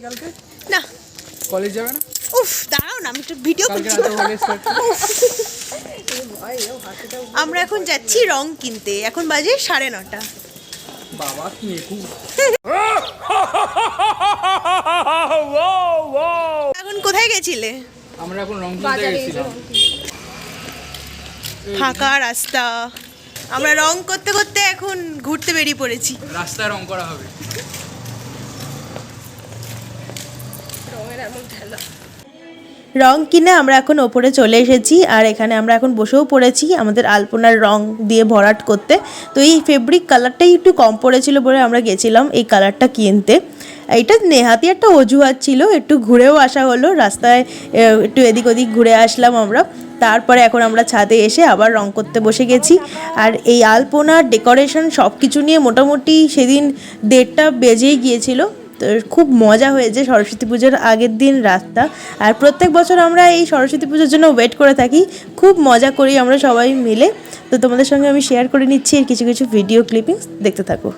কালকে না কলেজ যাবে না? উফ দাঁড়াও না, আমি একটু ভিডিও কালকে করছি। রাতে কলেজ স্টার্ট। আমরা এখন যাচ্ছি রং কিনতে, এখন বাজে 9:30। বাবা কি একু। এখন কোথায় গেছিলে? আমরা এখন রং কিনতে গেছিলাম। ফাঁকা রাস্তা, আমরা রং করতে করতে এখন ঘুরতে বেরিয়ে পড়েছি। রাস্তায় রং করা হবে। রং কিনে আমরা এখন ওপরে চলে এসেছি, আর এখানে আমরা এখন বসেও পড়েছি আমাদের আলপনার রং দিয়ে ভরাট করতে। তো এই ফেব্রিক কালারটাই একটু কম পড়েছিল বলে আমরা গেছিলাম এই কালারটা কিনতে। এটা নেহাতি একটা অজুহাত ছিল, একটু ঘুরেও আসা হলো, রাস্তায় একটু এদিক ওদিক ঘুরে আসলাম আমরা। তারপরে এখন আমরা ছাদে এসে আবার রং করতে বসে গেছি। আর এই আলপনার ডেকোরেশন সব কিছু নিয়ে মোটামুটি সেদিন 1:30টা বেজেই গিয়েছিল। তো খুব মজা হয়েছে সরস্বতী পুজোর আগের দিন রাতটা। আর প্রত্যেক বছর আমরা এই সরস্বতী পুজোর জন্য ওয়েট করে থাকি, খুব মজা করি আমরা সবাই মিলে। তো তোমাদের সঙ্গে আমি শেয়ার করে নিচ্ছি এর কিছু কিছু ভিডিও ক্লিপিংস, দেখতে থাকো।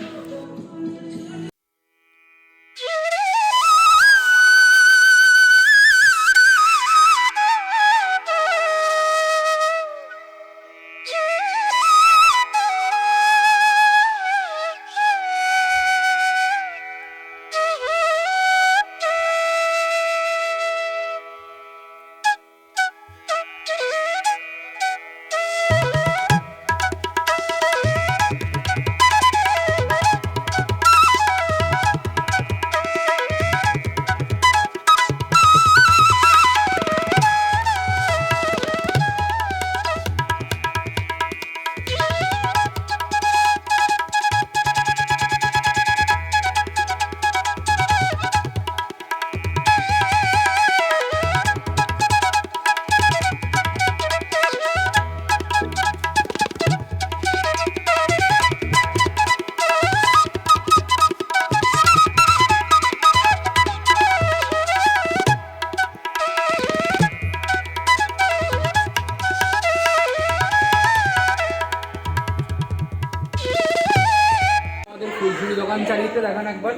ফুলঝুরি দোকান চালিয়ে দেখান একবার,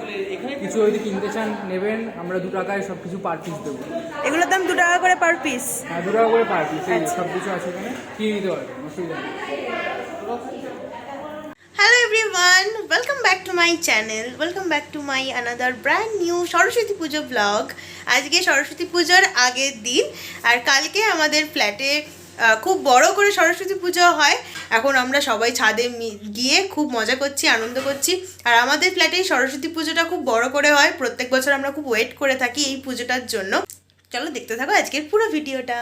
কিছু যদি কিনতে চান নেবেন, আমরা 2 টাকায় সব কিছু পার পিস দেবো। এগুলোর দাম 2 টাকা করে পার পিস। হ্যাঁ 2 টাকা করে পার পিস, সব কিছু আছে এখানে, কিনে নিতে পারবেন, অসুবিধা নেই। Hello everyone, welcome back to my channel, welcome back to my another brand new Saraswati Puja blog. আজকে সরস্বতী পুজোর আগের দিন, আর কালকে আমাদের ফ্ল্যাটে খুব বড় করে সরস্বতী পুজো হয়। এখন আমরা সবাই ছাদে গিয়ে খুব মজা করছি, আনন্দ করছি। আর আমাদের ফ্ল্যাটেই সরস্বতী পুজোটা খুব বড় করে হয়, প্রত্যেক বছর আমরা খুব ওয়েট করে থাকি এই পুজোটার জন্য। চলো দেখতে থাকো আজকের পুরো ভিডিওটা।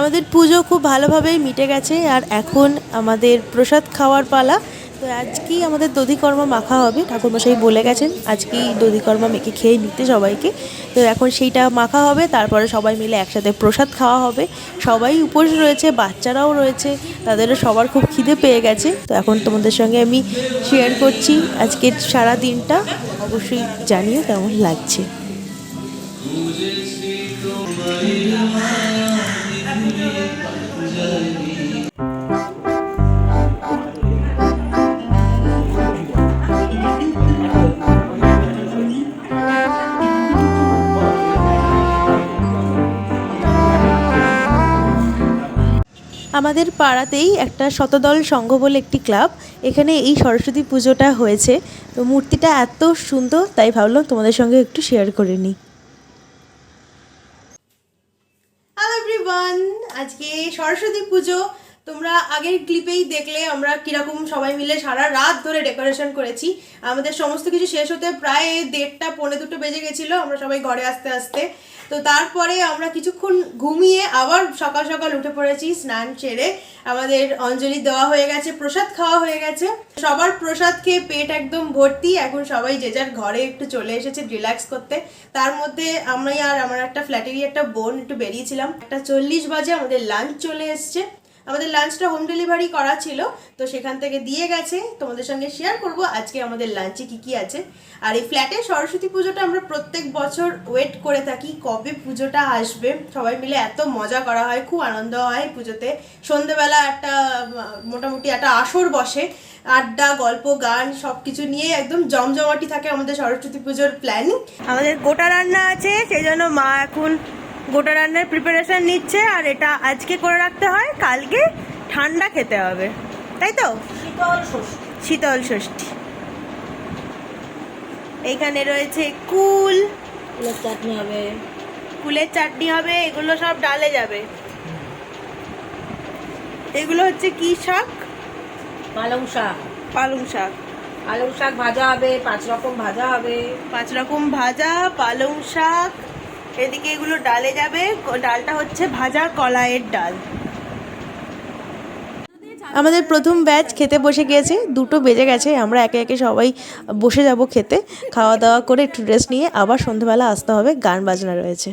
আমাদের পুজো খুব ভালোভাবেই মিটে গেছে আর এখন আমাদের প্রসাদ খাওয়ার পালা। তো আজকেই আমাদের দধিকর্মা মাখা হবে, ঠাকুরমশাই বলে গেছেন আজকেই দধিকর্মা মেখে খেয়ে নিতে সবাইকে। তো এখন সেইটা মাখা হবে, তারপরে সবাই মিলে একসাথে প্রসাদ খাওয়া হবে। সবাই উপোস রয়েছে, বাচ্চারাও রয়েছে, তাদেরও সবার খুব খিদে পেয়ে গেছে। তো এখন তোমাদের সঙ্গে আমি শেয়ার করছি আজকের সারা দিনটা, অবশ্যই জানিও কেমন লাগছে। আমাদের পাড়াতেই একটা শতদল সংঘ বলে একটি ক্লাব, এখানে এই সরস্বতী পুজোটা হয়েছে। তো মূর্তিটা এত সুন্দর, তাই ভাবলাম তোমাদের সঙ্গে একটু শেয়ার করে নিই। হ্যালো এভরিওয়ান, আজকে সরস্বতী পুজো। তোমরা আগের ক্লিপেই দেখলে আমরা কিরকম সবাই মিলে সারা রাত ধরে ডেকোরেশন করেছি। আমাদের সমস্ত কিছু শেষ হতে প্রায় 1:30 পৌনে 2 বেজে গেছিলো, আমরা সবাই ঘরে আসতে আসতে। তো তারপরে আমরা কিছুক্ষণ ঘুমিয়ে আবার সকাল সকাল উঠে পড়েছি, স্নান সেরে আমাদের অঞ্জলি দেওয়া হয়ে গেছে, প্রসাদ খাওয়া হয়ে গেছে। সবার প্রসাদ খেয়ে পেট একদম ভর্তি। এখন সবাই যে যার ঘরে একটু চলে এসেছে রিল্যাক্স করতে। তার মধ্যে আমি আর আমার একটা ফ্ল্যাটেরই একটা বোন একটু বেরিয়েছিলাম। 1:40 বাজে আমাদের লাঞ্চ চলে এসছে। আমাদের লাঞ্চটা হোম ডেলিভারি করা ছিল, তো সেখান থেকে দিয়ে গেছে। তোমাদের সঙ্গে শেয়ার করব আজকে আমাদের লাঞ্চে কি কি আছে। আর এই ফ্ল্যাটে সরস্বতী পুজোটা আমরা প্রত্যেক বছর ওয়েট করে থাকি কবে পুজোটা আসবে। সবাই মিলে এত মজা করা হয়, খুব আনন্দ হয় পুজোতে। সন্ধ্যেবেলা একটা মোটামুটি একটা আসর বসে, আড্ডা গল্প গান সব কিছু নিয়ে একদম জমজমাটি থাকে আমাদের সরস্বতী পুজোর প্ল্যানিং। আমাদের গোটা রান্না আছে, সেই জন্য মা এখন গোটা রান্নার প্রিপারেশন নিচ্ছে। আর এটা আজকে করে রাখতে হয়, কালকে ঠান্ডা খেতে হবে, তাই তো? শীতল ষষ্ঠী। এইখানে রয়েছে কুল, চাটনি হবে, কুলের চাটনি হবে, এগুলো সব ডালে যাবে। এগুলো হচ্ছে কি শাক? পালং শাক। পালং শাক। পালং শাক ভাজা হবে, 5 রকম ভাজা হবে। 5 রকম ভাজা, পালং শাক, এদিকে এগুলো ডালে যাবে। ডালটা হচ্ছে ভাজা কলাইয়ের ডাল। আমাদের প্রথম ব্যাচ খেতে বসে গিয়েছে, 2 বেজে গেছে। আমরা একে একে সবাই বসে যাব খেতে। খাওয়া দাওয়া করে একটু রেস্ট নিয়ে আবার সন্ধ্যাবেলা আসতে হবে, গান বাজনা রয়েছে।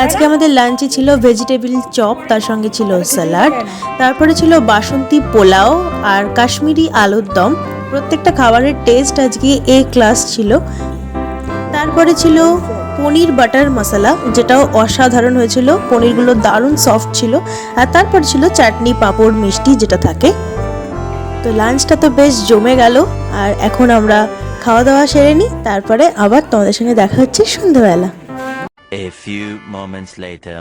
আজকে আমাদের লাঞ্চে ছিল ভেজিটেবল চপ, তার সঙ্গে ছিল স্যালাড, তারপরে ছিল বাসন্তী পোলাও আর কাশ্মীরি আলুর দম। প্রত্যেকটা খাবারের টেস্ট আজকে এ ক্লাস ছিল। তারপরে ছিল পনির বাটার মশলা, যেটাও অসাধারণ হয়েছিল, পনিরগুলো দারুণ সফট ছিল। আর তারপর ছিল চাটনি পাঁপড় মিষ্টি যেটা থাকে। তো লাঞ্চটা তো বেশ জমে গেল। আর এখন আমরা খাওয়া দাওয়া সেরে নিই, তারপরে আবার তোমাদের সঙ্গে দেখা হচ্ছে সন্ধ্যাবেলা। A few moments later.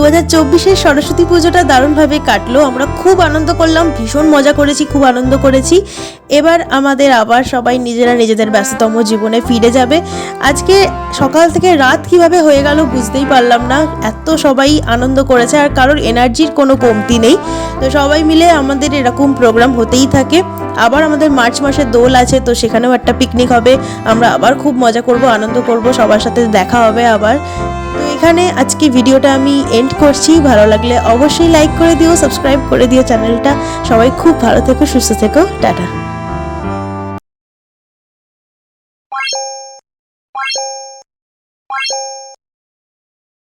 2024-এর Saraswati পুজোটা দারুণভাবে কাটলো। আমরা খুব আনন্দ করলাম, ভীষণ মজা করেছি, খুব আনন্দ করেছি। এবার আমাদের আবার সবাই নিজেরা নিজেদের ব্যস্ততম জীবনে ফিরে যাবে। আজকে সকাল থেকে রাত কিভাবে হয়ে গেল বুঝতেই পারলাম না, এত সবাই আনন্দ করেছে আর কারোর এনার্জির কোনো কমতি নেই। তো সবাই মিলে আমাদের এরকম প্রোগ্রাম হতেই থাকে। আবার আমাদের মার্চ মাসে দোল আছে, তো সেখানেও একটা পিকনিক হবে, আমরা আবার খুব মজা করব, আনন্দ করব, সবার সাথে দেখা হবে আবার। তো এখানে আজকে ভিডিওটা আমি এন্ড করছি। ভালো লাগলে অবশ্যই লাইক করে দিও, সাবস্ক্রাইব করে দিও চ্যানেলটা। সবাই খুব ভালো থেকো, সুস্থ থেকো, টাটা।